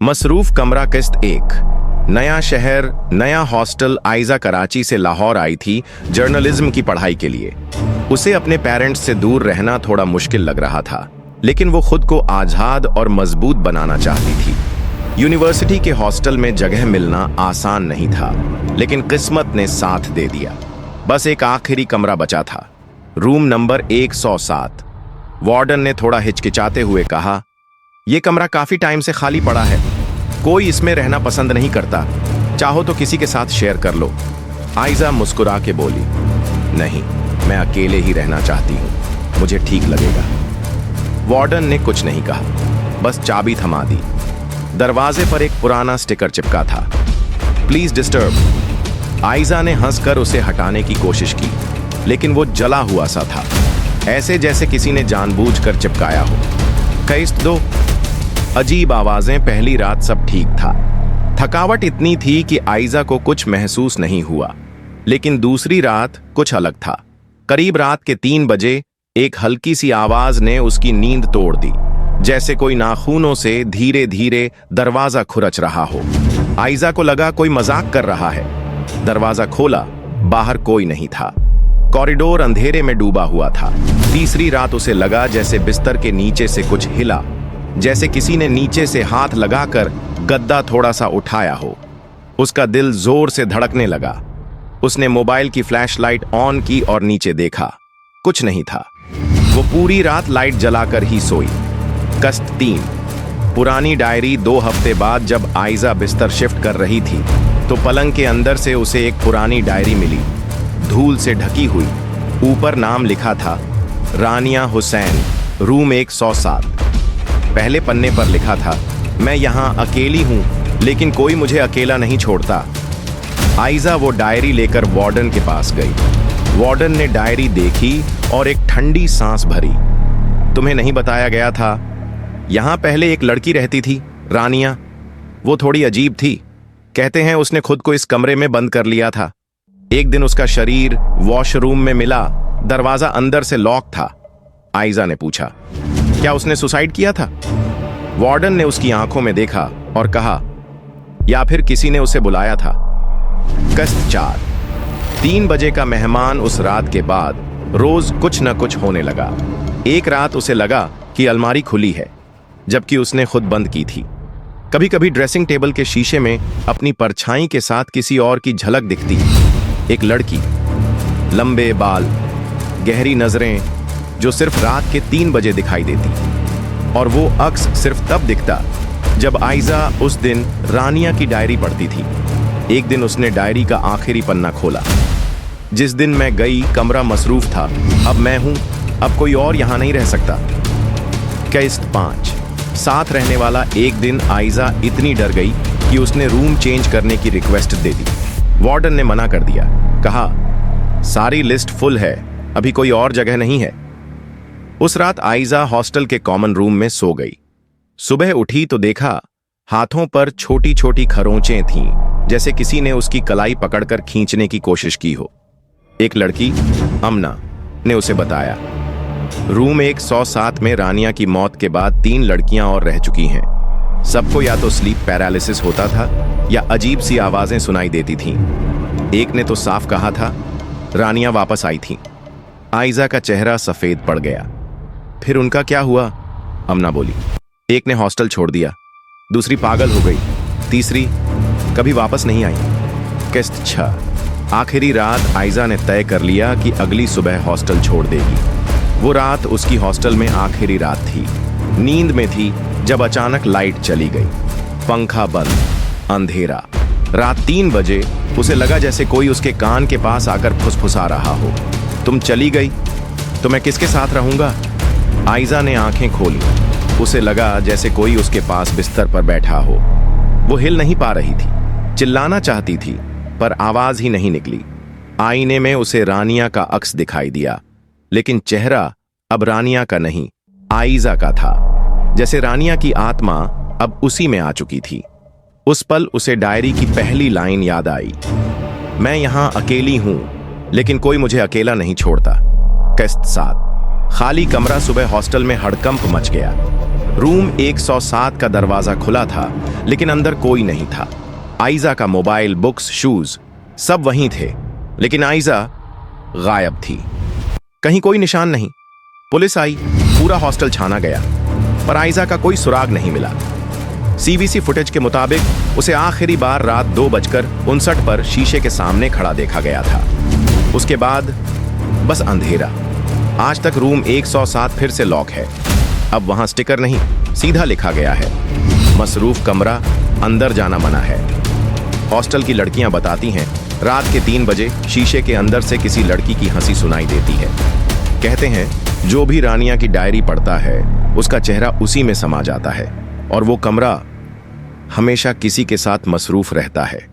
मसरूफ कमरा किस्त 1। नया शहर, नया हॉस्टल। आइजा कराची से लाहौर आई थी जर्नलिज्म की पढ़ाई के लिए। उसे अपने पेरेंट्स से दूर रहना थोड़ा मुश्किल लग रहा था, लेकिन वो खुद को आज़ाद और मजबूत बनाना चाहती थी। यूनिवर्सिटी के हॉस्टल में जगह मिलना आसान नहीं था, लेकिन किस्मत ने साथ दे दिया। बस एक आखिरी कमरा बचा था, रूम नंबर 107। वार्डन ने थोड़ा हिचकिचाते हुए कहा, यह कमरा काफी टाइम से खाली पड़ा है, कोई इसमें रहना पसंद नहीं करता, चाहो तो किसी के साथ शेयर कर लो। आइजा मुस्कुरा के बोली, नहीं, मैं अकेले ही रहना चाहती हूँ, मुझे ठीक लगेगा। वार्डन ने कुछ नहीं कहा, बस चाबी थमा दी। दरवाजे पर एक पुराना स्टिकर चिपका था, प्लीज डिस्टर्ब। आइजा ने हंसकर उसे हटाने की कोशिश की, लेकिन वो जला हुआ सा था, ऐसे जैसे किसी ने जानबूझकर चिपकाया हो। किस्त 2। अजीब आवाजें। पहली रात सब ठीक था, थकावट इतनी थी कि आइजा को कुछ महसूस नहीं हुआ, लेकिन दूसरी रात कुछ अलग था। करीब रात के 3 बजे एक हल्की सी आवाज ने उसकी नींद तोड़ दी, जैसे कोई नाखूनों से धीरे धीरे दरवाजा खुरच रहा हो। आइजा को लगा कोई मजाक कर रहा है। दरवाजा खोला, बाहर कोई नहीं था। कॉरिडोर अंधेरे में डूबा हुआ था। तीसरी रात उसे लगा जैसे बिस्तर के नीचे से कुछ हिला, जैसे किसी ने नीचे से हाथ लगाकर गद्दा थोड़ा सा उठाया हो। उसका दिल जोर से धड़कने लगा। उसने मोबाइल की फ्लैशलाइट ऑन की और नीचे देखा, कुछ नहीं था। वो पूरी रात लाइट जलाकर ही सोई। किस्त 3। पुरानी डायरी। 2 हफ्ते बाद जब आइजा बिस्तर शिफ्ट कर रही थी, तो पलंग के अंदर से उसे एक पुरानी डायरी मिली, धूल से ढकी हुई। ऊपर नाम लिखा था, रानिया हुसैन, रूम 107। पहले पन्ने पर लिखा था, मैं यहाँ अकेली हूँ, लेकिन कोई मुझे अकेला नहीं छोड़ता। आइजा वो डायरी लेकर वार्डन के पास गई। वार्डन ने डायरी देखी और एक ठंडी सांस भरी। तुम्हें नहीं बताया गया था, यहाँ पहले एक लड़की रहती थी, रानिया। वो थोड़ी अजीब थी, कहते हैं उसने खुद को इस कमरे में बंद कर लिया था। एक दिन उसका शरीर वॉशरूम में मिला, दरवाजा अंदर से लॉक था। आइजा ने पूछा, क्या उसने सुसाइड किया था? वार्डन ने उसकी आंखों में देखा और कहा, या फिर किसी ने उसे बुलाया था। किस्त 4। 3 बजे का मेहमान। उस रात के बाद रोज कुछ न कुछ होने लगा। एक रात उसे लगा कि अलमारी खुली है, जबकि उसने खुद बंद की थी। कभी कभी ड्रेसिंग टेबल के शीशे में अपनी परछाई के साथ किसी और की झलक दिखती। एक लड़की, लंबे बाल, गहरी नजरें, जो सिर्फ रात के 3 बजे दिखाई देती। और वो अक्स सिर्फ तब दिखता जब आइजा उस दिन रानिया की डायरी पढ़ती थी। एक दिन उसने डायरी का आखिरी पन्ना खोला, जिस दिन मैं गई कमरा मसरूफ था, अब मैं हूं, अब कोई और यहां नहीं रह सकता। किस्त 5। साथ रहने वाला। एक दिन आइजा इतनी डर गई कि उसने रूम चेंज करने की रिक्वेस्ट दे दी। वार्डन ने मना कर दिया, कहा, सारी लिस्ट फुल है, अभी कोई और जगह नहीं है। उस रात आइजा हॉस्टल के कॉमन रूम में सो गई। सुबह उठी तो देखा हाथों पर छोटी छोटी खरोंचें थीं, जैसे किसी ने उसकी कलाई पकड़कर खींचने की कोशिश की हो। एक लड़की, अमना, ने उसे बताया, रूम 107 में रानिया की मौत के बाद 3 लड़कियां और रह चुकी हैं। सबको या तो स्लीप पैरालिसिस होता था या अजीब सी आवाजें सुनाई देती थीं। एक ने तो साफ कहा था, रानिया वापस आई थी। आइजा का चेहरा सफेद पड़ गया। फिर उनका क्या हुआ? अमना बोली, एक ने हॉस्टल छोड़ दिया, दूसरी पागल हो गई, तीसरी कभी वापस नहीं आई। किस्त 6। आखिरी रात आइजा ने तय कर लिया कि अगली सुबह हॉस्टल छोड़ देगी। वो रात उसकी हॉस्टल में आखिरी रात थी। नींद में थी जब अचानक लाइट चली गई, पंखा बंद, अंधेरा। रात 3 बजे उसे लगा जैसे कोई उसके कान के पास आकर फुसफुसा रहा हो, तुम चली गई तो मैं किसके साथ रहूंगा? आइजा ने आंखें खोली। उसे लगा जैसे कोई उसके पास बिस्तर पर बैठा हो। वो हिल नहीं पा रही थी, चिल्लाना चाहती थी, पर आवाज ही नहीं निकली। आईने में उसे रानिया का अक्स दिखाई दिया, लेकिन चेहरा अब रानिया का नहीं, आइजा का था, जैसे रानिया की आत्मा अब उसी में आ चुकी थी। उस पल उसे डायरी की पहली लाइन याद आई, मैं यहां अकेली हूं, लेकिन कोई मुझे अकेला नहीं छोड़ता। किस्त 7। खाली कमरा। सुबह हॉस्टल में हड़कंप मच गया। रूम 107 का दरवाजा खुला था, लेकिन अंदर कोई नहीं था। आइजा का मोबाइल, बुक्स, शूज सब वहीं थे, लेकिन आइजा गायब थी। कहीं कोई निशान नहीं। पुलिस आई, पूरा हॉस्टल छाना गया, पर आइजा का कोई सुराग नहीं मिला। सीवीसी फुटेज के मुताबिक उसे आखिरी बार रात 2:59 पर शीशे के सामने खड़ा देखा गया था। उसके बाद बस अंधेरा। आज तक रूम 107 फिर से लॉक है। अब वहां स्टिकर नहीं, सीधा लिखा गया है, मसरूफ कमरा, अंदर जाना मना है। हॉस्टल की लड़कियां बताती हैं, रात के 3 बजे शीशे के अंदर से किसी लड़की की हंसी सुनाई देती है। कहते हैं जो भी रानिया की डायरी पढ़ता है उसका चेहरा उसी में समा जाता है और वो कमरा हमेशा किसी के साथ मसरूफ रहता है।